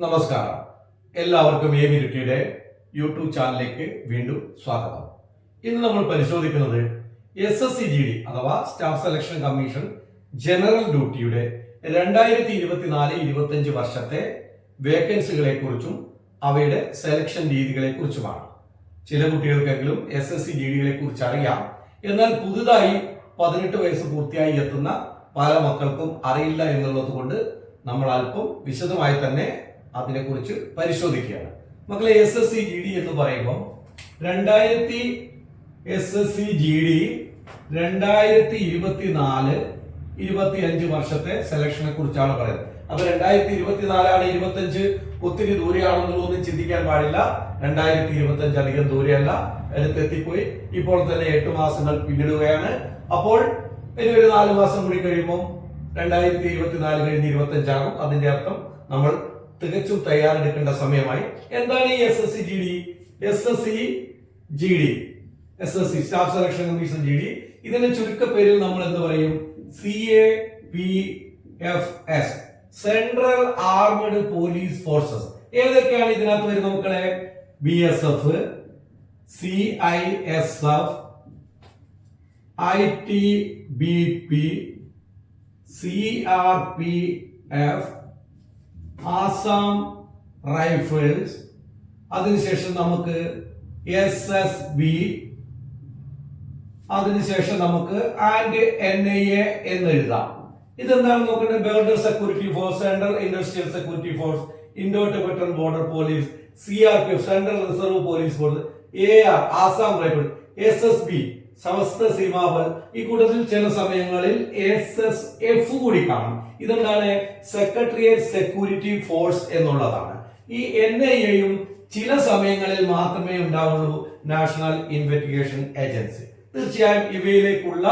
നമസ്കാരം. എല്ലാവർക്കും എബിലിറ്റിയുടെ യൂട്യൂബ് ചാനലിലേക്ക് വീണ്ടും സ്വാഗതം. ഇന്ന് നമ്മൾ പരിശോധിക്കുന്നത് SSC-GD അഥവാ സ്റ്റാഫ് സെലക്ഷൻ കമ്മീഷൻ ജനറൽ ഡ്യൂട്ടിയുടെ 2024-25 വർഷത്തെ വേക്കൻസികളെ കുറിച്ചും അവയുടെ സെലക്ഷൻ രീതികളെ കുറിച്ചുമാണ്. ചില കുട്ടികൾക്കെങ്കിലും SSC-GDകളെ കുറിച്ച് അറിയാം. എന്നാൽ പുതുതായി 18 വയസ്സ് പൂർത്തിയായി എത്തുന്ന പല മക്കൾക്കും അറിയില്ല എന്നുള്ളത് കൊണ്ട് നമ്മൾ അല്പം വിശദമായി തന്നെ അതിനെക്കുറിച്ച് പരിശോധിക്കുകയാണ്. മക്കളെ, SSC-GD എന്ന് പറയുമ്പോൾ SSC-GD 2024-25 വർഷത്തെ സെലക്ഷനെ കുറിച്ചാണ് പറയുന്നത്. അപ്പൊ 2024 25 ഒത്തിരി ദൂരെയാണെന്നുള്ളതൊന്നും ചിന്തിക്കാൻ പാടില്ല. 2025 അധികം ദൂരെയല്ല, അടുത്തെത്തിപ്പോയി. ഇപ്പോൾ തന്നെ 8 മാസങ്ങൾ പിന്നിടുകയാണ്. അപ്പോൾ ഇനി ഒരു 4 മാസം കൂടി കഴിയുമ്പോൾ 2024 കഴിഞ്ഞ് 25 ആകും. അതിന്റെ അർത്ഥം നമ്മൾ തികച്ചും തയ്യാറെടുക്കേണ്ട സമയമായി. എന്താണ് ഈ SSC-GD? SSC staff selection commission GD. ഇതിന്റെ ചുരുക്കപ്പേരിൽ നമ്മൾ എന്ത് പറയും? CAPFS, central armed police forces. ഏതൊക്കെയാണ് ഇതിനകത്ത് വരുന്ന മക്കളെ? BSF, CISF, ITBP, CRPF, Assam rifles, അതിനുശേഷം നമുക്ക് SSB, അതിനുശേഷം നമുക്ക് NIA എന്ന് എഴുതാം. ഇതെന്താണ് നോക്കേണ്ടത്? Border security force, central industrial security force, Indo Tibetan border police, CRPF, central reserve police force, AR, Assam rifle, SSB, സമസ്ത സീമാബൽ. ഈ കൂട്ടത്തിൽ ചില സമയങ്ങളിൽ SSF കൂടി കാണും. ഇതെന്താണ്? സെക്രട്ടേറിയറ്റ് സെക്യൂരിറ്റി ഫോഴ്സ് എന്നുള്ളതാണ്. ഈ NIA-യും ചില സമയങ്ങളിൽ മാത്രമേ ഉണ്ടാവുള്ളൂ, നാഷണൽ ഇൻവെസ്റ്റിഗേഷൻ ഏജൻസി. തീർച്ചയായും ഇവയിലേക്കുള്ള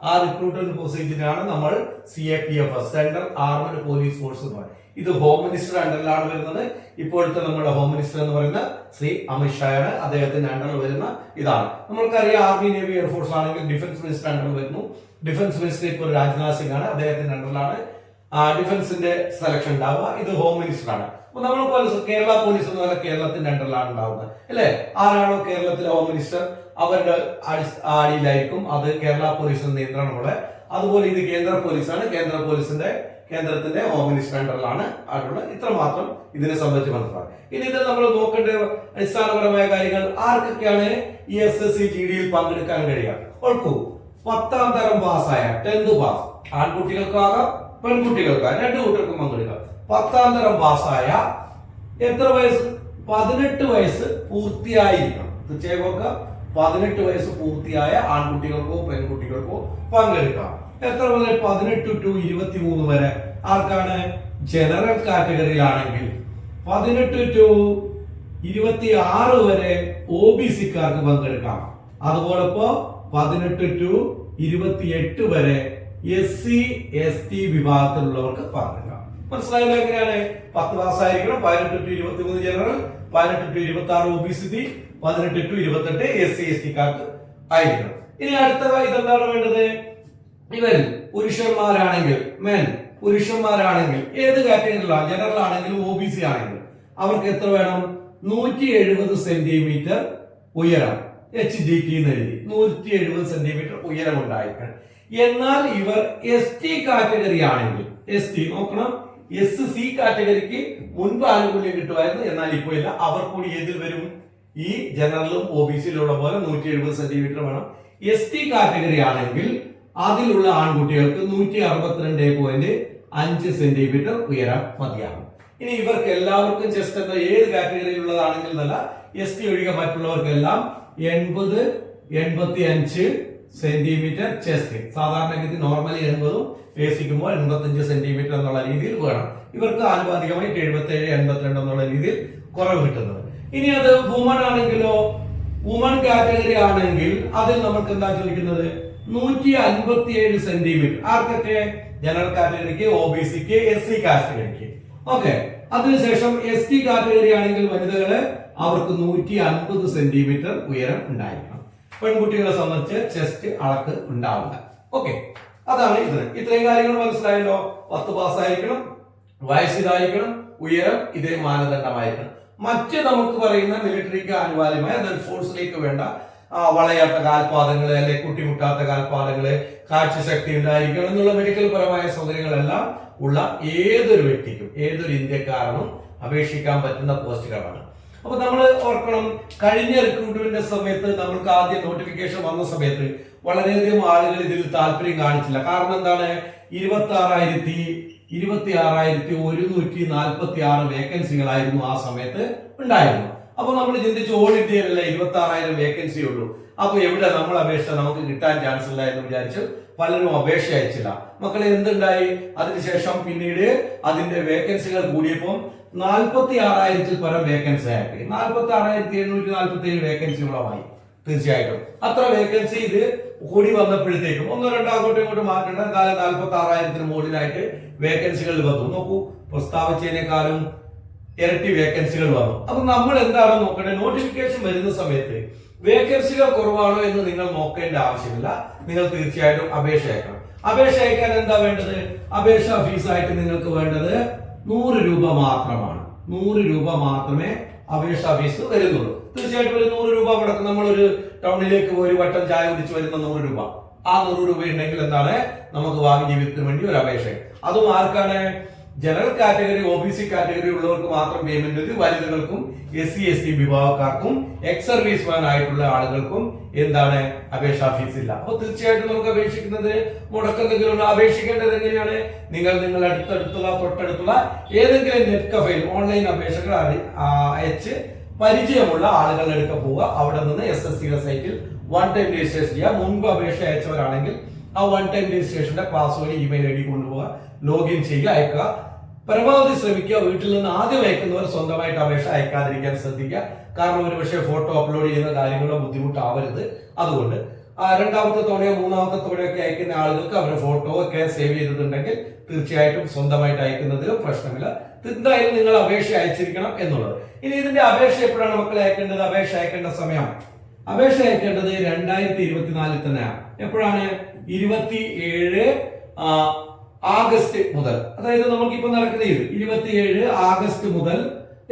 ആ റിക്രൂട്ട്മെന്റ് പ്രൊസീജിയറാണ് നമ്മൾ CAPFS, central armed police force എന്ന് പറയുന്നത്. ഇത് ഹോം മിനിസ്റ്റർ അണ്ടറിലാണ് വരുന്നത്. ഇപ്പോഴത്തെ നമ്മുടെ ഹോം മിനിസ്റ്റർ എന്ന് പറയുന്ന ശ്രീ അമിത്ഷായാണ്. അദ്ദേഹത്തിന്റെ അണ്ടറിൽ വരുന്ന ഇതാണ്. നമ്മൾക്കറിയാം, ആർമി, നേവി, എയർഫോഴ്സ് ആണെങ്കിൽ ഡിഫൻസ് മിനിസ്റ്റർ അണ്ടറിൽ വരുന്നു. ഡിഫൻസ് മിനിസ്റ്റർ ഇപ്പോൾ രാജ്നാഥ് സിംഗ് ആണ്. അദ്ദേഹത്തിന്റെ അണ്ടറിലാണ് ഡിഫൻസിന്റെ സെലക്ഷൻ ഉണ്ടാവുക. ഇത് ഹോം മിനിസ്റ്റർ ആണ്. അപ്പൊ നമ്മൾ കേരള പോലീസ് എന്ന് പറഞ്ഞാൽ കേരളത്തിന്റെ അണ്ടറിലാണ് ഉണ്ടാവുന്നത്, അല്ലെ? ആരാണോ കേരളത്തിലെ ഹോം മിനിസ്റ്റർ അവരുടെ അടിയിലായിരിക്കും അത് കേരള പോലീസിന് നിയന്ത്രണമുള്ള. അതുപോലെ ഇത് കേന്ദ്ര പോലീസാണ്. കേന്ദ്രത്തിന്റെ ഹോം മിനിസ്റ്റർ അണ്ടറിലാണ് ആയിട്ടുള്ളത്. ഇത്രമാത്രം ഇതിനെ സംബന്ധിച്ച് മനസ്സിലാക്കാം. ഇനി ഇത് നമ്മൾ നോക്കേണ്ട അടിസ്ഥാനപരമായ കാര്യങ്ങൾ. ആർക്കൊക്കെയാണ് ഈ SSC-GD-യിൽ പങ്കെടുക്കാൻ കഴിയുക? ഓർക്കൂ, 10ാം തരം പാസ്സായ 10th പാസ് ആൺകുട്ടികൾക്കാകാം പെൺകുട്ടികൾക്കാകാം, 2 കൂട്ടർക്കും പങ്കെടുക്കാം. 10ാം തരം പാസ്സായ എത്ര വയസ്സ്? 18 വയസ്സ് പൂർത്തിയായിരിക്കണം. തീർച്ചയായും നോക്കാം, 18 വയസ്സ് പൂർത്തിയായ ആൺകുട്ടികൾക്കോ പെൺകുട്ടികൾക്കോ പങ്കെടുക്കാം. എത്ര മുതൽ? 18 to 23 വരെ. ആർക്കാണ്? ജനറൽ കാറ്റഗറിയിലാണെങ്കിൽ 18 to 26 വരെ OBC-ക്കാർക്ക് പങ്കെടുക്കാം. അതുപോലെ 18 to 28 വരെ SC ST വിഭാഗത്തിലുള്ളവർക്ക് പങ്കെടുക്കാം. മനസ്സിലായല്ലോ എങ്ങനെയാണ്? 10 പാസ്സായിരിക്കണം, 18 to 23 general, 18 to 26 OBC, 18 to 28 SC ST-ക്കാർക്ക് ആയിരിക്കണം. ഇനി അടുത്ത ഇതെന്താണ് വേണ്ടത്? ഇവരിൽ പുരുഷന്മാരാണെങ്കിൽ പുരുഷന്മാരാണെങ്കിൽ ഏത് കാറ്റഗറിയിലാണ്? ജനറൽ ആണെങ്കിലും OBC ആണെങ്കിലും അവർക്ക് എത്ര വേണം? 170 സെന്റിമീറ്റർ ഉയരം, HGT എന്ന് എഴുതി 170 സെന്റിമീറ്റർ ഉയരം ഉണ്ടായിരിക്കണം. എന്നാൽ ഇവർ ST കാറ്റഗറി ആണെങ്കിൽ, ST നോക്കണം, SC കാറ്റഗറിക്ക് മുൻപ് ആനുകൂല്യം കിട്ടുമായിരുന്നു, എന്നാൽ ഇപ്പോൾ ഇല്ല. അവർ കൂടി ഏതിൽ വരും? ഈ ജനറലും OBC-യിലുള്ള പോലെ 170 സെന്റിമീറ്റർ വേണം. ST കാറ്റഗറി ആണെങ്കിൽ അതിലുള്ള ആൺകുട്ടികൾക്ക് 162.5 സെന്റിമീറ്റർ ഉയരം മതിയാകും. ഇനി ഇവർക്ക് എല്ലാവർക്കും ചെസ്റ്റ് എന്ന ഏത് കാറ്റഗറിയിലുള്ളതാണെങ്കിൽ എന്നല്ല, ST ഒഴികെ മറ്റുള്ളവർക്കെല്ലാം 80-85 സെന്റിമീറ്റർ ചെസ്റ്റ്. സാധാരണഗതി നോർമലി 80-ഉം ബേസിക്കുമ്പോൾ 85 സെന്റിമീറ്റർ എന്നുള്ള രീതിയിൽ വേണം. ഇവർക്ക് ആനുപാതികമായി 77-82 എന്നുള്ള രീതിയിൽ കുറവ് കിട്ടുന്നത്. ഇനി അത് വുമൺ ആണെങ്കിലോ, വുമൺ കാറ്റഗറി ആണെങ്കിൽ അതിൽ നമുക്ക് എന്താ ചോദിക്കുന്നത്? 157 സെന്റിമീറ്റർ. ആർക്കൊക്കെ? ജനറൽ കാറ്റഗറിക്ക്, OBC-ക്ക്, SC കാറ്റഗറിക്ക്. ഓക്കെ. അതിനുശേഷം ST കാറ്റഗറി ആണെങ്കിൽ വനിതകള് അവർക്ക് 150 സെന്റിമീറ്റർ ഉയരം ഉണ്ടായിരിക്കണം. പെൺകുട്ടികളെ സംബന്ധിച്ച് ചെസ്റ്റ് അളക്ക് ഉണ്ടാവില്ല. ഓക്കെ, അതാണ് ഇത്. ഇത്രയും കാര്യങ്ങൾ മനസ്സിലായല്ലോ. 10 പാസ്സായിരിക്കണം, വയസ്സ് ഇതായിരിക്കണം, ഉയരം ഇതേ മാനദണ്ഡമായിരിക്കണം. മറ്റ് നമുക്ക് പറയുന്ന മിലിറ്ററിക്ക് ആനുപാതികമായ അതായത് ഫോഴ്സിലേക്ക് വേണ്ട വളയാത്ത കാൽപാദങ്ങള് അല്ലെ കുട്ടിമുട്ടാത്ത കാൽപാദങ്ങള്, കാഴ്ചശക്തി ഉണ്ടായിരിക്കണം എന്നുള്ള മെഡിക്കൽ പരമായ സൗകര്യങ്ങളെല്ലാം ഉള്ള ഏതൊരു വ്യക്തിക്കും ഏതൊരു ഇന്ത്യക്കാരനും അപേക്ഷിക്കാൻ പറ്റുന്ന പോസ്റ്റുകളാണ്. അപ്പൊ നമ്മൾ ഓർക്കണം, കഴിഞ്ഞ റിക്രൂട്ട്മെന്റ് സമയത്ത് നമ്മൾക്ക് ആദ്യം നോട്ടിഫിക്കേഷൻ വന്ന സമയത്ത് വളരെയധികം ആളുകൾ ഇതിൽ താല്പര്യം കാണിച്ചില്ല. കാരണം എന്താണ്, 26,146 വേക്കൻസികളായിരുന്നു ആ സമയത്ത് ഉണ്ടായിരുന്നു. അപ്പൊ നമ്മൾ ചിന്തിച്ചു ഓൾ ഇന്ത്യയിലല്ല 26,000 വേക്കൻസി ഉള്ളൂ, അപ്പൊ എവിടെ നമ്മൾ അപേക്ഷ നമുക്ക് കിട്ടാൻ ചാൻസ് ഇല്ല എന്ന് വിചാരിച്ചു പലരും അപേക്ഷ അയച്ചില്ല. മക്കളെ എന്തുണ്ടായി, അതിനുശേഷം പിന്നീട് അതിന്റെ വേക്കൻസികൾ കൂടിയപ്പോൾ 46,000 പരം വേക്കൻസി ആയിട്ട് 46,747 വേക്കൻസികളായി. തീർച്ചയായിട്ടും അത്ര വേക്കൻസി ഇത് കൂടി വന്നപ്പോഴത്തേക്കും ഒന്നോ രണ്ടോ അങ്ങോട്ടും ഇങ്ങോട്ടും മാറ്റേണ്ട, എന്തായാലും 46,000 മുകളിലായിട്ട് വേക്കൻസികൾ വന്നു. നോക്കൂ, പ്രസ്താവിച്ചതിനേക്കാളും ഇരട്ടി വേക്കൻസികൾ വന്നു. അപ്പൊ നമ്മൾ എന്താണ് നോക്കേണ്ടത്, നോട്ടിഫിക്കേഷൻ വരുന്ന സമയത്ത് വേക്കൻസികൾ കുറവാണോ എന്ന് നിങ്ങൾ നോക്കേണ്ട ആവശ്യമില്ല. നിങ്ങൾ തീർച്ചയായിട്ടും അപേക്ഷ അയക്കണം. അപേക്ഷ അയക്കാൻ എന്താ വേണ്ടത്, അപേക്ഷാ ഫീസായിട്ട് നിങ്ങൾക്ക് വേണ്ടത് 100 രൂപ മാത്രമാണ്. 100 രൂപ മാത്രമേ അപേക്ഷാ ഫീസ് വരുന്നുള്ളൂ. തീർച്ചയായിട്ടും ഒരു 100 രൂപ മുടക്കും. നമ്മളൊരു ടൗണിലേക്ക് ഒരു വട്ടം ചായ കുടിച്ച് വരുന്ന 100 രൂപ, ആ 100 രൂപ ഉണ്ടെങ്കിൽ എന്താണ് നമുക്ക് ഭാവി ജീവിതത്തിന് വേണ്ടി ഒരു അപേക്ഷ. അതും ആർക്കാണ്, ജനറൽ കാറ്റഗറി OBC കാറ്റഗറി ഉള്ളവർക്ക് മാത്രം പേയ്മെന്റ്, വനിതകൾക്കും SC/ST വിഭാഗക്കാർക്കും എക്സ് സർവീസ്മാൻ ആയിട്ടുള്ള ആളുകൾക്കും എന്താണ് അപേക്ഷാ ഫീസ് ഇല്ല. അപ്പൊ തീർച്ചയായിട്ടും നമുക്ക് അപേക്ഷിക്കുന്നത് മുടക്കെന്തെങ്കിലും അപേക്ഷിക്കേണ്ടത് എങ്ങനെയാണ്, നിങ്ങൾ അടുത്തടുത്തുള്ള തൊട്ടടുത്തുള്ള ഏതെങ്കിലും നെറ്റ് കഫേയിൽ ഓൺലൈൻ അപേക്ഷകൾ അയച്ച് പരിചയമുള്ള ആളുകളുടെ അടുക്ക പോവുക. അവിടെ നിന്ന് SSCയുടെ സൈറ്റിൽ 1 ടൈം രജിസ്ട്രേഷൻ ചെയ്യുക. മുൻപ് അപേക്ഷ അയച്ചവരാണെങ്കിൽ ആ 1 ടൈം രജിസ്ട്രേഷന്റെ പാസ്വേഡ് ഇമെയിൽ ID കൊണ്ടുപോവുക, ലോഗിൻ ചെയ്യുക, അയക്കുക. പരമാവധി ശ്രമിക്കുക വീട്ടിൽ നിന്ന് ആദ്യം അയക്കുന്നവർ സ്വന്തമായിട്ട് അപേക്ഷ അയക്കാതിരിക്കാൻ ശ്രദ്ധിക്കുക. കാരണം ഒരു പക്ഷേ ഫോട്ടോ അപ്ലോഡ് ചെയ്യുന്ന കാര്യങ്ങളോ ബുദ്ധിമുട്ടാവരുത്. അതുകൊണ്ട് രണ്ടാമത്തെ തവണയോ മൂന്നാമത്തെ തവണയോ ഒക്കെ അയക്കുന്ന ആളുകൾക്ക് അവരുടെ ഫോട്ടോ ഒക്കെ സേവ് ചെയ്തിട്ടുണ്ടെങ്കിൽ തീർച്ചയായിട്ടും സ്വന്തമായിട്ട് അയക്കുന്നതിലും പ്രശ്നമില്ല. എന്തായാലും നിങ്ങൾ അപേക്ഷ അയച്ചിരിക്കണം എന്നുള്ളത്. ഇനി ഇതിന്റെ അപേക്ഷ എപ്പോഴാണ് മക്കളെ അയക്കേണ്ടത്, അപേക്ഷ അയക്കേണ്ട സമയം, അപേക്ഷ അയക്കേണ്ടത് 2024 തന്നെയാണ്. എപ്പോഴാണ്, 27 ആഗസ്റ്റ് മുതൽ, അതായത് നമുക്കിപ്പോ നടക്കുന്ന 27 ആഗസ്റ്റ് മുതൽ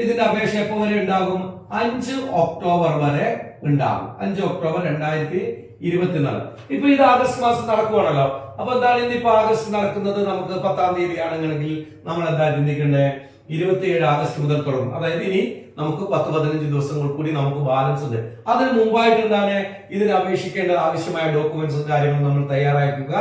ഇതിന്റെ അപേക്ഷ എപ്പോ വരെ ഉണ്ടാകും, 5 ഒക്ടോബർ വരെ ഉണ്ടാകും. 5 ഒക്ടോബർ 2024. ഇപ്പൊ ഇത് ആഗസ്റ്റ് മാസം നടക്കുവാണല്ലോ. അപ്പൊ എന്താണ് ഇന്നിപ്പോ ആഗസ്റ്റ് നടക്കുന്നത്, നമുക്ക് 10-ാം തീയതി ആണെങ്കിൽ നമ്മൾ എന്താ ചിന്തിക്കണ്ടേ, 27 ആഗസ്റ്റ് മുതൽ തുടങ്ങും. അതായത് ഇനി നമുക്ക് 10-15 ദിവസങ്ങൾ കൂടി നമുക്ക് ബാലൻസ് ഉണ്ട്. അതിന് മുമ്പായിട്ട് എന്താണ് ഇതിന് അപേക്ഷിക്കേണ്ട ആവശ്യമായ ഡോക്യുമെന്റ്സും കാര്യങ്ങളും നമ്മൾ തയ്യാറാക്കുക.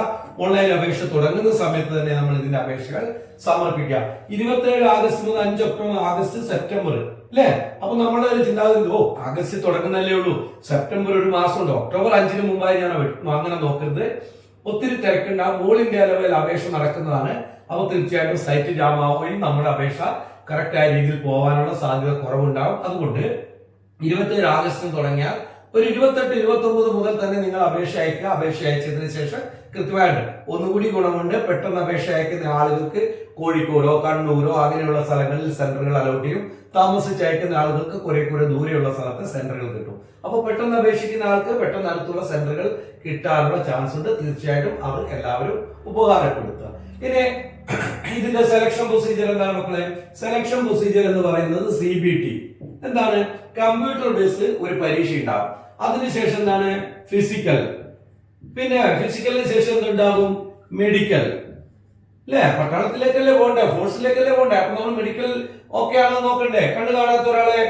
ഓൺലൈൻ അപേക്ഷ തുടങ്ങുന്ന സമയത്ത് തന്നെ നമ്മൾ ഇതിന്റെ അപേക്ഷകൾ സമർപ്പിക്കുക. 27 ആഗസ്റ്റ് മുതൽ 5 ഒക്ടോബർ, ആഗസ്റ്റ്, സെപ്റ്റംബർ അല്ലേ. അപ്പൊ നമ്മുടെ ഒരു ചിന്താഗതി, ആഗസ്റ്റ് തുടങ്ങുന്നല്ലേ ഉള്ളൂ, സെപ്റ്റംബർ ഒരു മാസമുണ്ട്, ഒക്ടോബർ 5-ന് മുമ്പായി ഞാൻ അങ്ങനെ നോക്കരുത്. ഒത്തിരി തിരക്കുണ്ട്. ഓൾ ഇന്ത്യ ലെവലിൽ അപേക്ഷ നടക്കുന്നതാണ്. അപ്പൊ തീർച്ചയായിട്ടും സൈറ്റ് ജാം ആവുകയും നമ്മുടെ അപേക്ഷ കറക്റ്റ് ആയ രീതിയിൽ പോകാനുള്ള സാധ്യത കുറവുണ്ടാവും. അതുകൊണ്ട് 27 ആഗസ്റ്റിന് തുടങ്ങിയാൽ ഒരു 28-29 മുതൽ തന്നെ നിങ്ങൾ അപേക്ഷ അയക്കുക. അപേക്ഷ അയച്ചതിന് ശേഷം കൃത്യമായിട്ട് ഒന്നുകൂടി ഗുണമുണ്ട്, പെട്ടെന്ന് അപേക്ഷ അയക്കുന്ന ആളുകൾക്ക് കോഴിക്കോടോ കണ്ണൂരോ അങ്ങനെയുള്ള സ്ഥലങ്ങളിൽ സെന്ററുകൾ അലോട്ട് ചെയ്യും. താമസിച്ച് അയക്കുന്ന ആളുകൾക്ക് കുറെ ദൂരെയുള്ള സ്ഥലത്ത് സെന്ററുകൾ കിട്ടും. അപ്പൊ പെട്ടെന്ന് അപേക്ഷിക്കുന്ന ആൾക്ക് പെട്ടെന്ന് അടുത്തുള്ള സെന്ററുകൾ കിട്ടാനുള്ള ചാൻസ് ഉണ്ട്. തീർച്ചയായിട്ടും അത് എല്ലാവരും ഉപകാരപ്പെടുത്തുക. ഇനി ഇതിന്റെ സെലക്ഷൻ പ്രൊസീജിയർ എന്താണ് മക്കളെ, സെലക്ഷൻ പ്രൊസീജിയർ എന്ന് പറയുന്നത് CBT. എന്താണ്, കമ്പ്യൂട്ടർ ബേസ് ഒരു പരീക്ഷ ഉണ്ടാവും. അതിനുശേഷം എന്താണ് ഫിസിക്കൽ, പിന്നെ ഫിസിക്കലിന് ശേഷം എന്തുണ്ടാകും, മെഡിക്കൽ അല്ലെ. പട്ടാളത്തിലേക്കല്ലേ പോകണ്ടേ, ഫോഴ്സിലേക്കല്ലേ പോകണ്ടേ. അപ്പൊ നമ്മൾ മെഡിക്കൽ ഓക്കെ ആണെന്ന് നോക്കണ്ടേ. കണ്ടു കാണാത്ത ഒരാളെ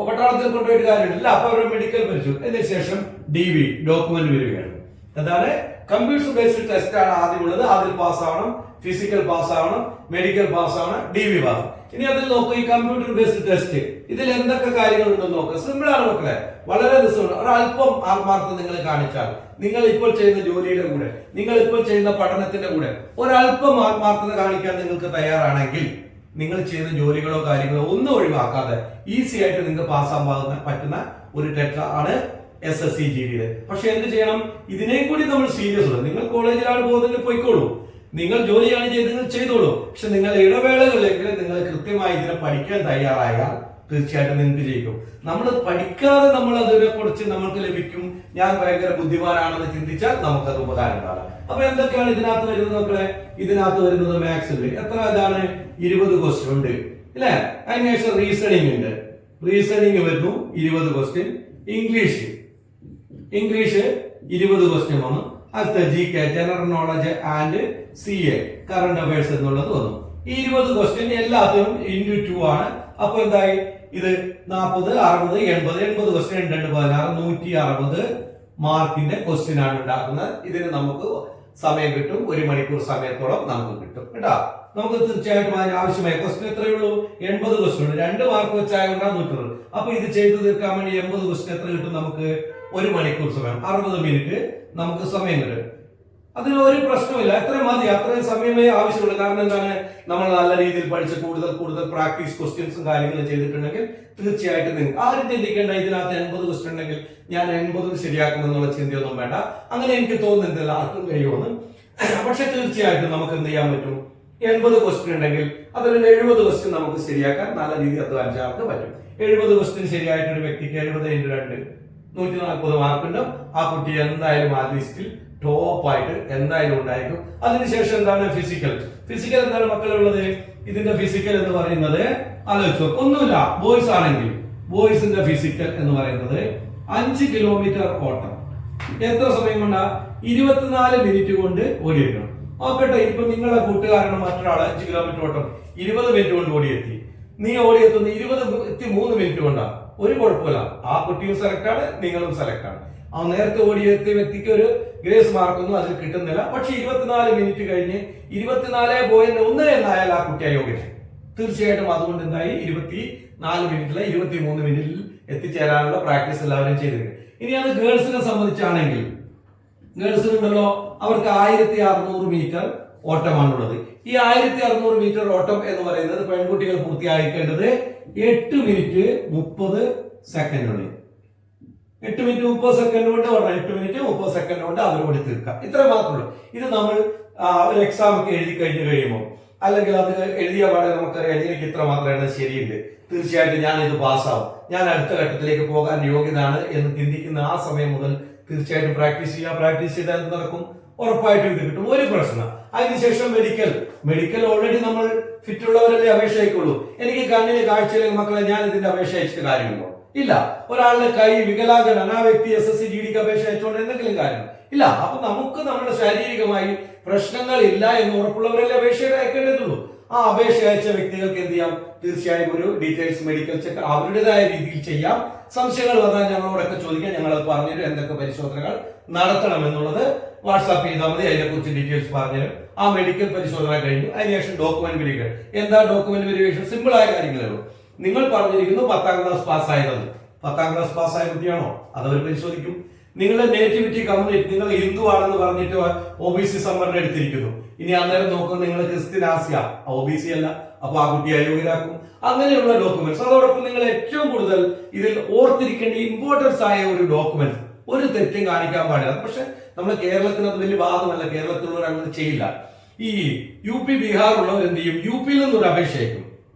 പട്ടാളത്തിൽ കൊണ്ടുപോയിട്ട് കാര്യമില്ല. അപ്പൊ അവരുടെ മെഡിക്കൽ പരിശോധന, അതിന് ശേഷം DV ഡോക്യുമെന്റ് വരികയാണ്. എന്താണ്, കമ്പ്യൂട്ടർ ബേസ്ഡ് ടെസ്റ്റ് ആണ് ആദ്യം ഉള്ളത്. അതിൽ പാസ്സാവണം, ഫിസിക്കൽ പാസ്സാവണം, മെഡിക്കൽ പാസ്സാവണം, DV പാസ്. ഇനി അതിൽ നോക്കുക, ഈ കമ്പ്യൂട്ടർ ബേസ്ഡ് ടെസ്റ്റ് ഇതിൽ എന്തൊക്കെ കാര്യങ്ങളുണ്ടെന്ന് നോക്കുക. സിമ്പിൾ ആണ് മക്കളെ, വളരെ രസമാണ്. ഒരല്പം ആത്മാർത്ഥം നിങ്ങൾ കാണിച്ചാൽ നിങ്ങൾ ഇപ്പോൾ ചെയ്യുന്ന ജോലിയുടെ കൂടെ, നിങ്ങൾ ഇപ്പോൾ ചെയ്യുന്ന പഠനത്തിന്റെ കൂടെ ഒരല്പം ആത്മാർത്ഥത കാണിക്കാൻ നിങ്ങൾക്ക് തയ്യാറാണെങ്കിൽ നിങ്ങൾ ചെയ്യുന്ന ജോലികളോ കാര്യങ്ങളോ ഒന്നും ഒഴിവാക്കാതെ ഈസി ആയിട്ട് നിങ്ങൾക്ക് പാസ്സാവാൻ പറ്റുന്ന ഒരു ടെസ്റ്റ് ആണ് SSC GD. പക്ഷെ എന്ത് ചെയ്യണം, ഇതിനെയും കൂടി നമ്മൾ സീരിയസ് ആണ്. നിങ്ങൾ കോളേജിലാണ് പോകുന്നതെങ്കിൽ പോയിക്കോളൂ, നിങ്ങൾ ജോലിയാണ് ചെയ്തതെങ്കിൽ ചെയ്തോളൂ. പക്ഷെ നിങ്ങൾ ഇടവേളകളിലെങ്കിലും നിങ്ങൾ കൃത്യമായി ഇതിനെ പഠിക്കാൻ തയ്യാറായാൽ തീർച്ചയായിട്ടും നിങ്ങൾക്ക് ജയിക്കും. നമ്മൾ പഠിക്കാതെ നമ്മൾ അതിനെ കുറിച്ച് നമുക്ക് ലഭിക്കും, ഞാൻ ഭയങ്കര ബുദ്ധിമാനാണെന്ന് ചിന്തിച്ചാൽ നമുക്കത് ഉപകാരം ഉണ്ടാവില്ല. അപ്പൊ എന്തൊക്കെയാണ് ഇതിനകത്ത് വരുന്നത് മക്കളെ? ഇതിനകത്ത് വരുന്നത് മാത്സ് ഉണ്ട്. എത്ര ഇതാണ്? 20 ക്വസ്റ്റ്യൻ ഉണ്ട് അല്ലെ? അതിനുശേഷം റീസണിങ് ഉണ്ട്. റീസണിങ് വരുന്നു 20 ക്വസ്റ്റ്യൻ. ഇംഗ്ലീഷ് 20 ക്വസ്റ്റ്യൻ വന്നു. അടുത്ത GK general knowledge and CA current affairs എന്നുള്ളത് വന്നു. ഈ 20 ക്വസ്റ്റ്യൻ എല്ലാത്തിനും ഇൻറ്റു 2 ആണ്. അപ്പൊ എന്തായി? ഇത് 40, 60, 70, 80 ക്വസ്റ്റ്യൻ 2, 16, 160 മാർക്കിന്റെ ക്വസ്റ്റ്യൻ ആണ് ഉണ്ടാക്കുന്നത്. ഇതിന് നമുക്ക് സമയം കിട്ടും, 1 മണിക്കൂർ സമയത്തോളം നമുക്ക് കിട്ടും കേട്ടോ. നമുക്ക് തീർച്ചയായിട്ടും അതിന് ആവശ്യമായ ക്വസ്റ്റ്യൻ എത്രയേ ഉള്ളൂ? 80 ക്വസ്റ്റ്യൻ ഉണ്ട്. 2 മാർക്ക് വെച്ചായതുകൊണ്ടാണ് 100. അപ്പൊ ഇത് ചെയ്തു തീർക്കാൻ വേണ്ടി 80 ക്വസ്റ്റ്യൻ എത്ര കിട്ടും നമുക്ക്? 1 മണിക്കൂർ സമയം, 60 മിനിറ്റ് നമുക്ക് സമയം കിട്ടും. അതിന് ഒരു പ്രശ്നമില്ല, അത്രയും മതി, അത്രയും സമയമേ ആവശ്യമുള്ളൂ. കാരണം എന്താണ്? നമ്മൾ നല്ല രീതിയിൽ പഠിച്ച് കൂടുതൽ പ്രാക്ടീസ് ക്വസ്റ്റ്യൻസും കാര്യങ്ങളും ചെയ്തിട്ടുണ്ടെങ്കിൽ തീർച്ചയായിട്ടും നിങ്ങൾക്ക് ആരും ചിന്തിക്കേണ്ട ഇതിനകത്ത് 80 ക്വസ്റ്റ്യൻ ഉണ്ടെങ്കിൽ ഞാൻ 80 ശരിയാക്കുമെന്നുള്ള ചിന്തയൊന്നും വേണ്ട. അങ്ങനെ എനിക്ക് തോന്നുന്നില്ല ആർക്കും കഴിയുമെന്ന്. പക്ഷെ തീർച്ചയായിട്ടും നമുക്ക് എന്ത് ചെയ്യാൻ പറ്റും? 80 ക്വസ്റ്റ്യൻ ഉണ്ടെങ്കിൽ അതിൽ 70 ക്വസ്റ്റ്യൻ നമുക്ക് ശരിയാക്കാൻ നല്ല രീതിയിൽ അധ്വാനിച്ചാൽ പറ്റും. 70 ക്വസ്റ്റ്യൻ ശരിയായിട്ട് ഒരു വ്യക്തിക്ക് 70 × 2 140 മാർക്കുണ്ട്. ആ കുട്ടി എന്തായാലും ആ ലിസ്റ്റിൽ ടോപ്പായിട്ട് എന്തായാലും ഉണ്ടായിരിക്കും. അതിനുശേഷം എന്താണ്? ഫിസിക്കൽ എന്താണ് മക്കളുള്ളത്? ഇതിന്റെ ഫിസിക്കൽ എന്ന് പറയുന്നത് ആലോചിച്ചു ഒന്നുമില്ല. ബോയ്സ് ആണെങ്കിൽ ബോയ്സിന്റെ ഫിസിക്കൽ എന്ന് പറയുന്നത് 5 കിലോമീറ്റർ ഓട്ടം. എത്ര സമയം കൊണ്ടാ? 24 മിനിറ്റ് കൊണ്ട് ഓടിയെടുക്കണം. നോക്കട്ടെ, ഇപ്പൊ നിങ്ങളുടെ കൂട്ടുകാരന് മറ്റൊരാൾ 5 കിലോമീറ്റർ ഓട്ടം 20 മിനിറ്റ് കൊണ്ട് ഓടിയെത്തി. നീ ഓടിയെത്തുന്ന 23 മിനിറ്റ് കൊണ്ടാ. ഒരു കുഴപ്പമില്ല, ആ കുട്ടിയും സെലക്ട് ആണ്, നിങ്ങളും സെലക്ട് ആണ്. ആ നേരത്തെ ഓടിയെത്തിയ വ്യക്തിക്ക് ഒരു ഗ്രേസ് മാർക്കൊന്നും അതിൽ കിട്ടുന്നില്ല. പക്ഷെ 24 മിനിറ്റ് കഴിഞ്ഞ് 24.1 എന്നായാൽ ആ കുട്ടി അയോഗ്യൻ. തീർച്ചയായിട്ടും അതുകൊണ്ട് എന്തായി? 24 മിനിറ്റിലെ 23 മിനിറ്റിൽ എത്തിച്ചേരാനുള്ള പ്രാക്ടീസ് എല്ലാവരും ചെയ്തിട്ടുണ്ട്. ഇനി അത് ഗേൾസിനെ സംബന്ധിച്ചാണെങ്കിൽ ഗേൾസിനുണ്ടല്ലോ, അവർക്ക് 1600 മീറ്റർ ഓട്ടമാണുള്ളത്. ഈ 1600 മീറ്റർ ഓട്ടം എന്ന് പറയുന്നത് പെൺകുട്ടികൾ പൂർത്തിയാക്കേണ്ടത് 8 മിനിറ്റ് 30 സെക്കൻഡുള്ളിൽ. 8 മിനിറ്റ് 30 സെക്കൻഡ് കൊണ്ട് 8 മിനിറ്റ് 30 സെക്കൻഡ് കൊണ്ട് അവരോട് തീർക്കാം. ഇത്ര മാത്രമേ ഉള്ളൂ. ഇത് നമ്മൾ ഒരു എക്സാം ഒക്കെ എഴുതി കഴിഞ്ഞ് കഴിയുമ്പോൾ, അല്ലെങ്കിൽ അത് എഴുതിയ പാടെ നമുക്കറിയാം എനിക്ക് ഇത്ര മാത്രമാണ് ശരിയുണ്ട്, തീർച്ചയായിട്ടും ഞാൻ ഇത് പാസ്സാവും, ഞാൻ അടുത്ത ഘട്ടത്തിലേക്ക് പോകാൻ യോഗ്യനാണ് എന്ന് ചിന്തിക്കുന്ന ആ സമയം മുതൽ തീർച്ചയായിട്ടും പ്രാക്ടീസ് ചെയ്താൽ എന്ത് നടക്കും? ഉറപ്പായിട്ടും ഇത് കിട്ടും, ഒരു പ്രശ്നം. അതിനുശേഷം മെഡിക്കൽ ഓൾറെഡി നമ്മൾ ഫിറ്റ് ഉള്ളവരല്ലേ അപേക്ഷ അയക്കുള്ളൂ. എനിക്ക് കണ്ണിന് കാഴ്ചയില്ലെങ്കിൽ മക്കളെ ഞാൻ ഇതിന്റെ അപേക്ഷ അയച്ചിട്ട് കാര്യമുണ്ടോ? ഇല്ല. ഒരാളുടെ കൈ വികലാംഗനാണ്, ആ വ്യക്തി SSC GDക്ക് അപേക്ഷ അയച്ചുകൊണ്ട് എന്തെങ്കിലും കാര്യം ഇല്ല. അപ്പൊ നമുക്ക് നമ്മുടെ ശാരീരികമായി പ്രശ്നങ്ങൾ ഇല്ല എന്ന് ഉറപ്പുള്ളവരല്ലേ അപേക്ഷ അയക്കേണ്ടതുള്ളൂ. ആ അപേക്ഷ അയച്ച വ്യക്തികൾക്ക് എന്ത് ചെയ്യാം? തീർച്ചയായും ഒരു ഡീറ്റെയിൽസ് മെഡിക്കൽ ചെക്ക് അവരുടേതായ രീതിയിൽ ചെയ്യാം. സംശയങ്ങൾ വന്നാൽ ഞങ്ങളോടൊക്കെ ചോദിക്കാം, ഞങ്ങൾ പറഞ്ഞുതരും എന്തൊക്കെ പരിശോധനകൾ നടത്തണം എന്നുള്ളത്. വാട്സാപ്പ് ചെയ്താൽ മതി, അതിനെക്കുറിച്ച് ഡീറ്റെയിൽസ് പറഞ്ഞുതരും. ആ മെഡിക്കൽ പരിശോധന കഴിഞ്ഞു. അതിനുശേഷം ഡോക്യുമെന്റ് വെരിഫിക്കേഷൻ. എന്താ ഡോക്യുമെന്റ് വെരിഫിക്കേഷൻ? സിമ്പിൾ ആയ കാര്യങ്ങളേ ഉള്ളൂ. നിങ്ങൾ പറഞ്ഞിരിക്കുന്നു 10ാം ക്ലാസ് പാസ്സായതെന്ന്. 10ാം ക്ലാസ് പാസ്സായ കുട്ടിയാണോ? അതവർ പരിശോധിക്കും. നിങ്ങളുടെ നേറ്റിവിറ്റി കമ്മ്യൂണിറ്റി, നിങ്ങൾ ഹിന്ദു ആണെന്ന് പറഞ്ഞിട്ട് OBC സംവരണം എടുത്തിരിക്കുന്നു. ഇനി അന്നേരം നോക്കും നിങ്ങൾ ക്രിസ്ത്യൻ ആസിയ, OBC അല്ല, അപ്പൊ ആ കുട്ടി അയോഗ്യരാക്കും. അങ്ങനെയുള്ള ഡോക്യുമെന്റ്സ്. അതോടൊപ്പം നിങ്ങൾ ഏറ്റവും കൂടുതൽ ഇതിൽ ഓർത്തിരിക്കേണ്ട ഇമ്പോർട്ടൻസ് ആയ ഒരു ഡോക്യുമെന്റ്, ഒരു തെറ്റും കാണിക്കാൻ പാടില്ല. പക്ഷെ നമ്മുടെ കേരളത്തിന് അത് വലിയ ബാധമല്ല, കേരളത്തിലുള്ളവർ അങ്ങനെ ചെയ്യില്ല. ഈ UP ബീഹാർ ഉള്ളവർ എന്ത് ചെയ്യും? UP യിൽ നിന്നൊരു അപേക്ഷ അയക്കും.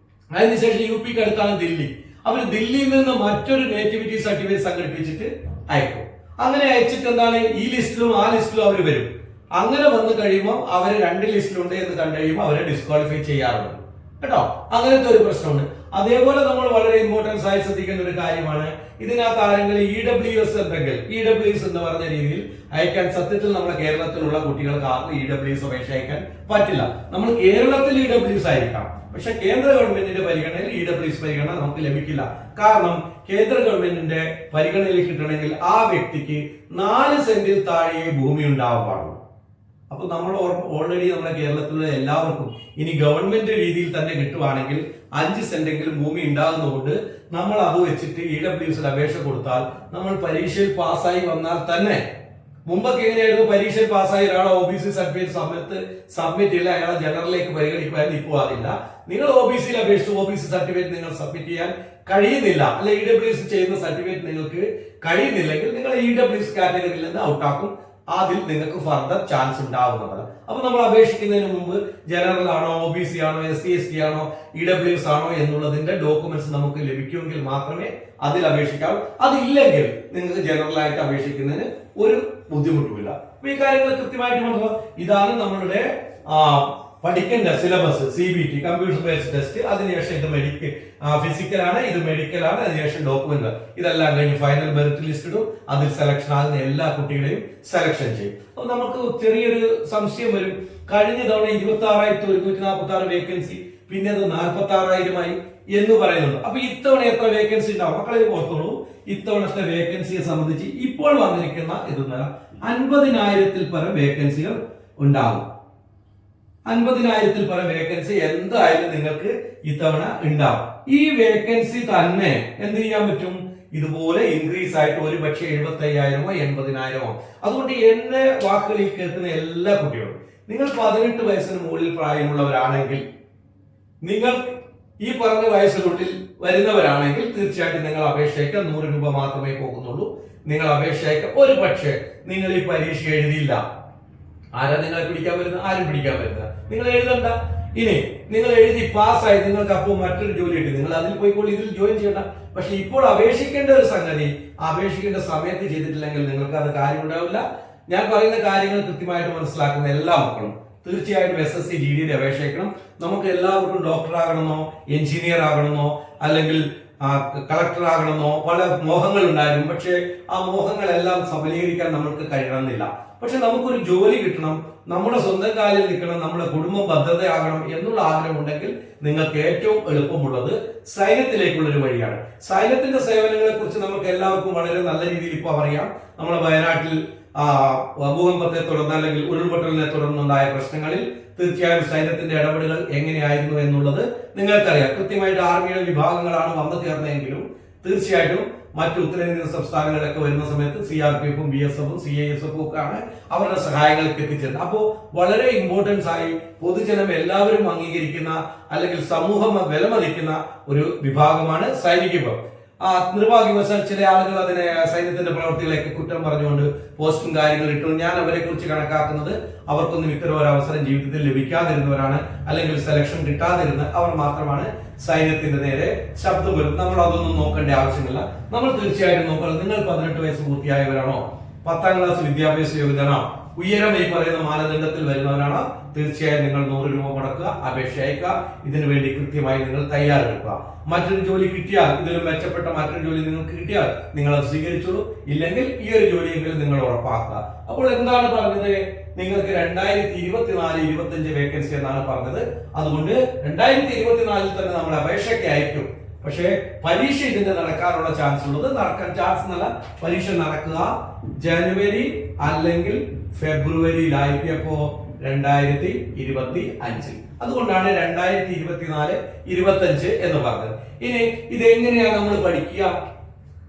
അതിനുശേഷം UPക്ക് അടുത്താണ് ദില്ലി. അവർ ദില്ലിയിൽ നിന്ന് മറ്റൊരു നേറ്റിവിറ്റി സർട്ടിഫിക്കറ്റ് സംഘടിപ്പിച്ചിട്ട് അയക്കും. അങ്ങനെ അയച്ചിട്ട് എന്താണ്? ഈ ലിസ്റ്റിലും ആ ലിസ്റ്റിലും അവർ വരും. അങ്ങനെ വന്നു കഴിയുമ്പോൾ അവര് 2 ലിസ്റ്റിലുണ്ട് എന്ന് കണ്ടു കഴിയുമ്പോൾ അവരെ ഡിസ്ക്വാളിഫൈ ചെയ്യാറുണ്ട് കേട്ടോ. അങ്ങനത്തെ ഒരു പ്രശ്നമുണ്ട്. അതേപോലെ നമ്മൾ വളരെ ഇമ്പോർട്ടൻസ് ആയി ശ്രദ്ധിക്കേണ്ട ഒരു കാര്യമാണ്, ഇതിനകത്ത് ആരെങ്കിലും EWS ഉണ്ടെങ്കിൽ EWS എന്ന് പറഞ്ഞ രീതിയിൽ അയക്കാൻ സത്യത്തിൽ നമ്മുടെ കേരളത്തിലുള്ള കുട്ടികൾക്ക് ആർക്കും EWS അപേക്ഷ അയക്കാൻ പറ്റില്ല. നമ്മൾ കേരളത്തിൽ EWS അയക്കാം, പക്ഷെ കേന്ദ്ര ഗവൺമെന്റിന്റെ പരിഗണനയിൽ EWS പരിഗണന നമുക്ക് ലഭിക്കില്ല. കാരണം കേന്ദ്ര ഗവൺമെന്റിന്റെ പരിഗണനയിൽ കിട്ടണമെങ്കിൽ ആ വ്യക്തിക്ക് 4 സെന്റിൽ താഴെ ഭൂമി ഉണ്ടാവാൻ പാടുള്ളൂ. അപ്പൊ നമ്മൾ ഓൾറെഡി നമ്മുടെ കേരളത്തിലുള്ള എല്ലാവർക്കും ഇനി ഗവൺമെന്റ് രീതിയിൽ തന്നെ കിട്ടുവാണെങ്കിൽ 5 സെന്റെങ്കിലും ഭൂമി ഉണ്ടാകുന്നതുകൊണ്ട് നമ്മൾ അത് വെച്ചിട്ട് EWS അപേക്ഷ കൊടുത്താൽ നമ്മൾ പരീക്ഷയിൽ പാസ്സായി വന്നാൽ തന്നെ, മുമ്പൊക്കെ എങ്ങനെയായിരുന്നു? പരീക്ഷയിൽ പാസ്സായി ഒരാളെ OBC സർട്ടിഫിക്കറ്റ് സമയത്ത് സബ്മിറ്റ് ചെയ്യില്ല, അയാളെ ജനറലിലേക്ക് പരിഗണിക്കുവാൻ ഇപ്പോൾ അതില്ല. നിങ്ങൾ OBCയിൽ അപേക്ഷിച്ച് OBC സർട്ടിഫിക്കറ്റ് നിങ്ങൾ സബ്മിറ്റ് ചെയ്യാൻ കഴിയുന്നില്ല, അല്ലെ EWS ചെയ്യുന്ന സർട്ടിഫിക്കറ്റ് നിങ്ങൾക്ക് കഴിയുന്നില്ലെങ്കിൽ നിങ്ങൾ EWS കാറ്റഗറിയിൽ നിന്ന് ഔട്ടാക്കും. അതിൽ നിങ്ങൾക്ക് ഫർദർ ചാൻസ് ഉണ്ടാവുന്നതാണ്. അപ്പൊ നമ്മൾ അപേക്ഷിക്കുന്നതിന് മുമ്പ് ജനറൽ ആണോ, OBC ആണോ, SC ST ആണോ, EWS ആണോ എന്നുള്ളതിന്റെ ഡോക്യുമെന്റ്സ് നമുക്ക് ലഭിക്കുമെങ്കിൽ മാത്രമേ അതിൽ അപേക്ഷിക്കാവൂ. അതില്ലെങ്കിൽ നിങ്ങൾക്ക് ജനറൽ ആയിട്ട് അപേക്ഷിക്കുന്നതിന് ഒരു ബുദ്ധിമുട്ടുമില്ല. അപ്പൊ ഈ കാര്യങ്ങൾ കൃത്യമായിട്ട് മനസ്സിലാവും. ഇതാണ് നമ്മളുടെ പഠിക്കേണ്ട syllabus. CBT computer based test, അതിനുശേഷം ഇത് ഫിസിക്കൽ ആണ്, ഇത് മെഡിക്കൽ ആണ്, അതിനുശേഷം ഡോക്യുമെന്റ്. ഇതെല്ലാം കഴിഞ്ഞ് ഫൈനൽ മെറിറ്റ് ലിസ്റ്റ് ഇടും. അതിൽ സെലക്ഷൻ ആകുന്ന എല്ലാ കുട്ടികളെയും സെലക്ഷൻ ചെയ്യും. അപ്പൊ നമുക്ക് ചെറിയൊരു സംശയം വരും. കഴിഞ്ഞ തവണ 26,146 വേക്കൻസി, പിന്നെ അത് 46,000 എന്ന് പറയുന്നുണ്ട്. അപ്പൊ ഇത്തവണ എത്ര വേക്കൻസി ഉണ്ടാവും മക്കളെ ഓർത്തോളൂ. ഇത്തവണത്തെ വേക്കൻസിയെ സംബന്ധിച്ച് ഇപ്പോൾ വന്നിരിക്കുന്ന ഇതെന്ന് 50,000-ൽ പരം വേക്കൻസികൾ ഉണ്ടാകും. 50,000-ൽ പരം വേക്കൻസി എന്തായാലും നിങ്ങൾക്ക് ഇത്തവണ ഉണ്ടാവും. ഈ വേക്കൻസി തന്നെ എന്ത് ചെയ്യാൻ പറ്റും? ഇതുപോലെ ഇൻക്രീസ് ആയിട്ട് ഒരു പക്ഷേ 75,000-ഓ 80,000-ഓ. അതുകൊണ്ട് എന്നെ വാക്കുകളിൽ കേൾക്കുന്ന എല്ലാ കുട്ടികളും, നിങ്ങൾ 18 വയസ്സിന് മുകളിൽ പ്രായമുള്ളവരാണെങ്കിൽ, നിങ്ങൾ ഈ പറഞ്ഞ വയസ്സിനുള്ളിൽ വരുന്നവരാണെങ്കിൽ തീർച്ചയായിട്ടും നിങ്ങൾ അപേക്ഷയ്ക്ക് 100 രൂപ മാത്രമേ പോകുന്നുള്ളൂ. നിങ്ങൾ അപേക്ഷയ്ക്ക് ഒരു പക്ഷേ നിങ്ങൾ ഈ പരീക്ഷ എഴുതിയില്ല, ആരാ നിങ്ങളെ പിടിക്കാൻ വരുന്നത്? ആരും പിടിക്കാൻ വരുന്നത്. നിങ്ങൾ എഴുതണ്ട. ഇനി നിങ്ങൾ എഴുതി പാസ്സായി, നിങ്ങൾക്ക് അപ്പോൾ മറ്റൊരു ജോലി കിട്ടി, നിങ്ങൾ അതിൽ പോയിക്കോളൂ, ഇതിൽ ജോയിൻ ചെയ്യണ്ട. പക്ഷെ ഇപ്പോൾ അപേക്ഷിക്കേണ്ട ഒരു സംഗതി അപേക്ഷിക്കേണ്ട സമയത്ത് ചെയ്തിട്ടില്ലെങ്കിൽ നിങ്ങൾക്ക് അത് കാര്യം ഉണ്ടാവില്ല. ഞാൻ പറയുന്ന കാര്യങ്ങൾ കൃത്യമായിട്ട് മനസ്സിലാക്കുന്ന എല്ലാ മക്കളും തീർച്ചയായിട്ടും SSC GD അപേക്ഷിക്കണം. നമുക്ക് എല്ലാവർക്കും ഡോക്ടർ ആകണമെന്നോ, എഞ്ചിനീയർ ആകണമെന്നോ, അല്ലെങ്കിൽ കളക്ടർ ആകണമെന്നോ പല മോഹങ്ങൾ ഉണ്ടായിരുന്നു. പക്ഷേ ആ മോഹങ്ങളെല്ലാം സഫലീകരിക്കാൻ നമ്മൾക്ക് കഴിയണമെന്നില്ല. പക്ഷെ നമുക്കൊരു ജോലി കിട്ടണം, നമ്മുടെ സ്വന്തം കാലിൽ നിൽക്കണം, നമ്മുടെ കുടുംബം ഭദ്രതയാകണം എന്നുള്ള ആഗ്രഹം ഉണ്ടെങ്കിൽ നിങ്ങൾക്ക് ഏറ്റവും എളുപ്പമുള്ളത് സൈന്യത്തിലേക്കുള്ള ഒരു വഴിയാണ്. സൈന്യത്തിന്റെ സേവനങ്ങളെ കുറിച്ച് നമുക്ക് എല്ലാവർക്കും വളരെ നല്ല രീതിയിൽ ഇപ്പോൾ അറിയാം. നമ്മുടെ വയനാട്ടിൽ ഭൂകമ്പത്തെ തുടർന്ന് അല്ലെങ്കിൽ ഉരുൾപൊട്ടലിനെ തുടർന്നുണ്ടായ പ്രശ്നങ്ങളിൽ തീർച്ചയായും സൈന്യത്തിന്റെ ഇടപെടലുകൾ എങ്ങനെയായിരുന്നു എന്നുള്ളത് നിങ്ങൾക്കറിയാം. കൃത്യമായിട്ട് ആർമിയുടെ വിഭാഗങ്ങളാണ് വന്നു ചേർന്നതെങ്കിലും തീർച്ചയായിട്ടും മറ്റു ഉത്തരേന്ത്യൻ സംസ്ഥാനങ്ങളിലൊക്കെ വരുന്ന സമയത്ത് CRPF-ഉം BSF-ഉം CISF-ഉം ഒക്കെ ആണ് അവരുടെ സഹായങ്ങൾക്ക് എത്തിച്ചേരുന്നത്. അപ്പോൾ വളരെ ഇമ്പോർട്ടൻസ് ആയി പൊതുജനം എല്ലാവരും അംഗീകരിക്കുന്ന അല്ലെങ്കിൽ സമൂഹം വിലമതിക്കുന്ന ഒരു വിഭാഗമാണ് സൈനിക വിഭാഗം. നിർഭാഗ്യവശാൽ ചില ആളുകൾ അതിനെ സൈന്യത്തിന്റെ പ്രവർത്തികളൊക്കെ കുറ്റം പറഞ്ഞുകൊണ്ട് പോസ്റ്റും കാര്യങ്ങൾ ഇട്ടു. ഞാൻ അവരെ കുറിച്ച് കണക്കാക്കുന്നത് അവർക്കൊന്നും ഇത്തരം ഒരു അവസരം ജീവിതത്തിൽ ലഭിക്കാതിരുന്നവരാണ്, അല്ലെങ്കിൽ സെലക്ഷൻ കിട്ടാതിരുന്ന അവർ മാത്രമാണ് സൈന്യത്തിന്റെ നേരെ ശബ്ദം വരും. നമ്മൾ അതൊന്നും നോക്കേണ്ട ആവശ്യമില്ല. നമ്മൾ തീർച്ചയായിട്ടും നോക്കണം, നിങ്ങൾ 18 വയസ്സ് പൂർത്തിയായവരാണോ, 10ാം ക്ലാസ് വിദ്യാഭ്യാസ യോഗ്യതയാണോ, ഉയരം ഈ പറയുന്ന മാനദണ്ഡത്തിൽ വരുന്നവരാണോ, തീർച്ചയായും നിങ്ങൾ 100 രൂപ മുടക്കുക, അപേക്ഷ അയക്കുക. ഇതിനു വേണ്ടി കൃത്യമായി നിങ്ങൾ തയ്യാറെടുക്കുക. മറ്റൊരു ജോലി കിട്ടിയാൽ, ഇതിലും മെച്ചപ്പെട്ട മറ്റൊരു ജോലി നിങ്ങൾക്ക് കിട്ടിയാൽ നിങ്ങൾ അത് സ്വീകരിച്ചോളൂ. ഇല്ലെങ്കിൽ ഈ ഒരു ജോലിയെങ്കിലും നിങ്ങൾ ഉറപ്പാക്കുക. അപ്പോൾ എന്താണ് പറഞ്ഞത്? നിങ്ങൾക്ക് 2024-25 വേക്കൻസി എന്നാണ് പറഞ്ഞത്. അതുകൊണ്ട് 2024-ൽ തന്നെ നമ്മൾ അപേക്ഷയ്ക്ക് അയക്കും. പക്ഷേ പരീക്ഷ ഇതിന്റെ നടക്കാനുള്ള ചാൻസ് ഉള്ളത്, നടക്കാൻ ചാൻസ് എന്നല്ല, പരീക്ഷ നടക്കുക ജനുവരി അല്ലെങ്കിൽ ഫെബ്രുവരിയിലായിരിക്കും. അപ്പോ 2025. അതുകൊണ്ടാണ് 2024-25 എന്ന് പറഞ്ഞത്. ഇനി ഇതെങ്ങനെയാണ് നമ്മൾ പഠിക്കുക?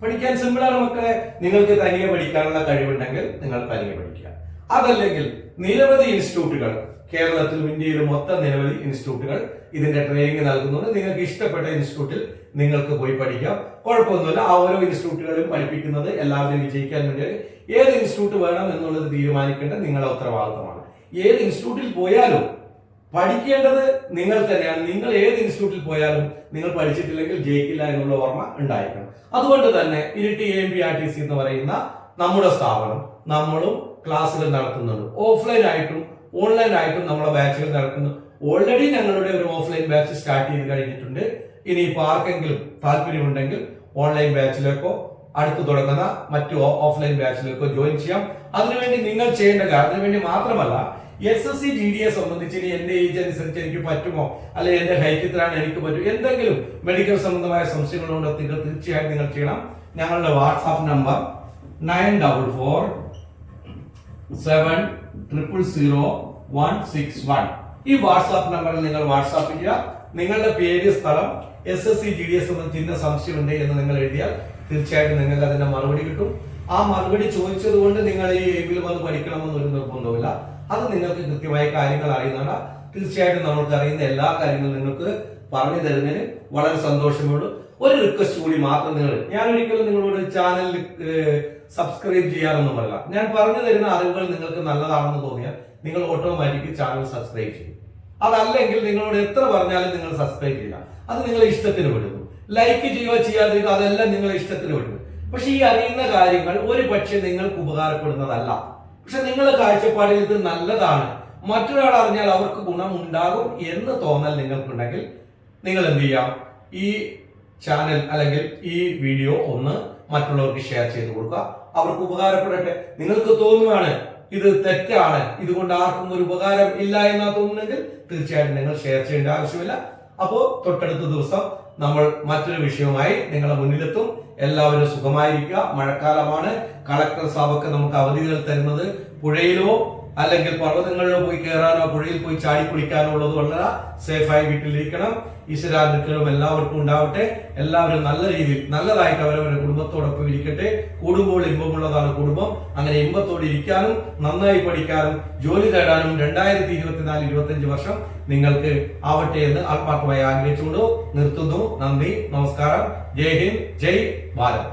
പഠിക്കാൻ സിമ്പിളാണ് മക്കളെ. നിങ്ങൾക്ക് തനിയെ പഠിക്കാനുള്ള കഴിവുണ്ടെങ്കിൽ നിങ്ങൾ തനിയെ പഠിക്കുക. അതല്ലെങ്കിൽ നിരവധി ഇൻസ്റ്റിറ്റ്യൂട്ടുകൾ കേരളത്തിലും ഇന്ത്യയിലും മൊത്തം നിരവധി ഇൻസ്റ്റിറ്റ്യൂട്ടുകൾ ഇതിന്റെ ട്രെയിനിങ് നൽകുന്നുണ്ട്. നിങ്ങൾക്ക് ഇഷ്ടപ്പെട്ട ഇൻസ്റ്റിറ്റ്യൂട്ടിൽ നിങ്ങൾക്ക് പോയി പഠിക്കാം, കുഴപ്പമൊന്നുമില്ല. ആ ഓരോ ഇൻസ്റ്റിറ്റ്യൂട്ടുകളും പഠിപ്പിക്കുന്നത് എല്ലാവരും വിജയിക്കാൻ വേണ്ടി ഏത് ഇൻസ്റ്റിറ്റ്യൂട്ട് വേണം എന്നുള്ളത് തീരുമാനിക്കേണ്ടത് നിങ്ങളുടെ ഉത്തരവാദിത്തമാണ്. ഏത് ഇൻസ്റ്റിറ്റ്യൂട്ടിൽ പോയാലും പഠിക്കേണ്ടത് നിങ്ങൾ തന്നെയാണ്. നിങ്ങൾ ഏത് ഇൻസ്റ്റിറ്റ്യൂട്ടിൽ പോയാലും നിങ്ങൾ പഠിച്ചിട്ടില്ലെങ്കിൽ ജയിക്കില്ല എന്നുള്ള ഓർമ്മ ഉണ്ടായിരിക്കണം. അതുകൊണ്ട് തന്നെ ഇരിട്ടി AMPRTC എന്ന് പറയുന്ന നമ്മുടെ സ്ഥാപനം നമ്മളും ക്ലാസ്സുകൾ നടത്തുന്നുണ്ട്. ഓഫ്ലൈൻ ആയിട്ടും ഓൺലൈൻ ആയിട്ടും നമ്മളെ ബാച്ചുകൾ നടക്കുന്നു. ഓൾറെഡി ഞങ്ങളുടെ ഒരു ഓഫ്ലൈൻ ബാച്ച് സ്റ്റാർട്ട് ചെയ്ത് കഴിഞ്ഞിട്ടുണ്ട്. ഇനി ഇപ്പോൾ ആർക്കെങ്കിലും താല്പര്യമുണ്ടെങ്കിൽ ഓൺലൈൻ ബാച്ചിലേക്കോ അടുത്ത് തുടങ്ങുന്ന മറ്റു ഓഫ്ലൈൻ ബാച്ചിലേക്കോ ജോയിൻ ചെയ്യാം. അതിനുവേണ്ടി നിങ്ങൾ ചെയ്യേണ്ട കാര്യം, അതിനുവേണ്ടി മാത്രമല്ല, SSC GDയെ സംബന്ധിച്ച് ഇനി എന്റെ ഏജ് അനുസരിച്ച് എനിക്ക് പറ്റുമോ, അല്ലെങ്കിൽ എന്റെ ഹൈറ്റ് ഇത്രയാണ് എനിക്ക് പറ്റും, എന്തെങ്കിലും മെഡിക്കൽ സംബന്ധമായ സംശയങ്ങളുണ്ടോ, തീർച്ചയായും നിങ്ങൾ ചെയ്യണം. ഞങ്ങളുടെ വാട്സാപ്പ് നമ്പർ 9447000161. ഈ വാട്സാപ്പ് നമ്പറിൽ നിങ്ങൾ വാട്സാപ്പ് ചെയ്യുക. നിങ്ങളുടെ പേര്, സ്ഥലം, SSC GDയെ സംബന്ധിച്ച് ഇന്ന സംശയമുണ്ട് എന്ന് നിങ്ങൾ എഴുതിയാൽ തീർച്ചയായിട്ടും നിങ്ങൾക്ക് അതിന്റെ മറുപടി കിട്ടും. ആ മറുപടി ചോദിച്ചത് കൊണ്ട് നിങ്ങൾ ഈ എങ്കിൽ വന്ന് പഠിക്കണമെന്നൊരു നിർബന്ധമില്ല. അത് നിങ്ങൾക്ക് കൃത്യമായ കാര്യങ്ങൾ അറിയുന്നതാണ്. തീർച്ചയായിട്ടും നമുക്ക് അറിയുന്ന എല്ലാ കാര്യങ്ങളും നിങ്ങൾക്ക് പറഞ്ഞു തരുന്നതിന് വളരെ സന്തോഷമേ ഉള്ളൂ. ഒരു റിക്വസ്റ്റ് കൂടി മാത്രം ഞാൻ ഒരിക്കലും നിങ്ങളോട് ചാനലിൽ സബ്സ്ക്രൈബ് ചെയ്യാനൊന്നും പറയില്ല. ഞാൻ പറഞ്ഞു തരുന്ന അറിവുകൾ നിങ്ങൾക്ക് നല്ലതാണെന്ന് തോന്നിയാൽ നിങ്ങൾ ഓട്ടോമാറ്റിക് ചാനൽ സബ്സ്ക്രൈബ് ചെയ്യും. അതല്ലെങ്കിൽ നിങ്ങളോട് എത്ര പറഞ്ഞാലും നിങ്ങൾ സബ്സ്ക്രൈബ് ചെയ്യില്ല. അത് നിങ്ങളെ ഇഷ്ടത്തിന് വിടുന്നു. ലൈക്ക് ചെയ്യുക ചെയ്യാതിരിക്കുക അതെല്ലാം നിങ്ങളെ ഇഷ്ടത്തിന് വിടുന്നു. പക്ഷെ ഈ അറിയുന്ന കാര്യങ്ങൾ ഒരു പക്ഷെ നിങ്ങൾക്ക് ഉപകാരപ്പെടുന്നതല്ല. പക്ഷെ നിങ്ങളുടെ കാഴ്ചപ്പാടിൽ ഇത് നല്ലതാണ്, മറ്റൊരാൾ അറിഞ്ഞാൽ അവർക്ക് ഗുണമുണ്ടാകും എന്ന് തോന്നൽ നിങ്ങൾക്കുണ്ടെങ്കിൽ നിങ്ങൾ എന്ത് ചെയ്യാം, ഈ ചാനൽ അല്ലെങ്കിൽ ഈ വീഡിയോ ഒന്ന് മറ്റുള്ളവർക്ക് ഷെയർ ചെയ്ത് കൊടുക്കുക. അവർക്ക് ഉപകാരപ്പെടട്ടെ. നിങ്ങൾക്ക് തോന്നുകയാണ് ഇത് തെറ്റാണ്, ഇതുകൊണ്ട് ആർക്കും ഒരു ഉപകാരം ഇല്ല എന്നാ തോന്നുന്നെങ്കിൽ തീർച്ചയായിട്ടും നിങ്ങൾ ഷെയർ ചെയ്യേണ്ട ആവശ്യമില്ല. അപ്പോ തൊട്ടടുത്ത ദിവസം നമ്മൾ മറ്റൊരു വിഷയവുമായി നിങ്ങളുടെ മുന്നിലെത്തും. എല്ലാവരും സുഖമായിരിക്കുക. മഴക്കാലമാണ്. കളക്ടർ സാബൊക്കെ നമുക്ക് അവധികൾ തരുന്നത് പുഴയിലോ അല്ലെങ്കിൽ പർവ്വതങ്ങളിലോ പോയി കയറാനോ പുഴയിൽ പോയി ചാടി കുളിക്കാനോ ഉള്ളത് വളരെ സേഫായി വീട്ടിലിരിക്കണം. ഈശ്വരാനുഗ്രഹം എല്ലാവർക്കും ഉണ്ടാവട്ടെ. എല്ലാവരും നല്ല രീതിയിൽ നല്ലതായിട്ട് അവരവരുടെ കുടുംബത്തോടൊപ്പം ഇരിക്കട്ടെ. കൂടുമ്പോൾ ഇമ്പമുള്ളതാണ് കുടുംബം. അങ്ങനെ ഇമ്പത്തോടെ ഇരിക്കാനും നന്നായി പഠിക്കാനും ജോലി നേടാനും 2024-25 വർഷം നിങ്ങൾക്ക് ആവട്ടെ എന്ന് ആത്മാർത്ഥമായി ആഗ്രഹിച്ചുകൊണ്ട് നിർത്തുന്നു. നന്ദി, നമസ്കാരം. ജയ് ഹിന്ദ്, ജയ് ഭാരത്.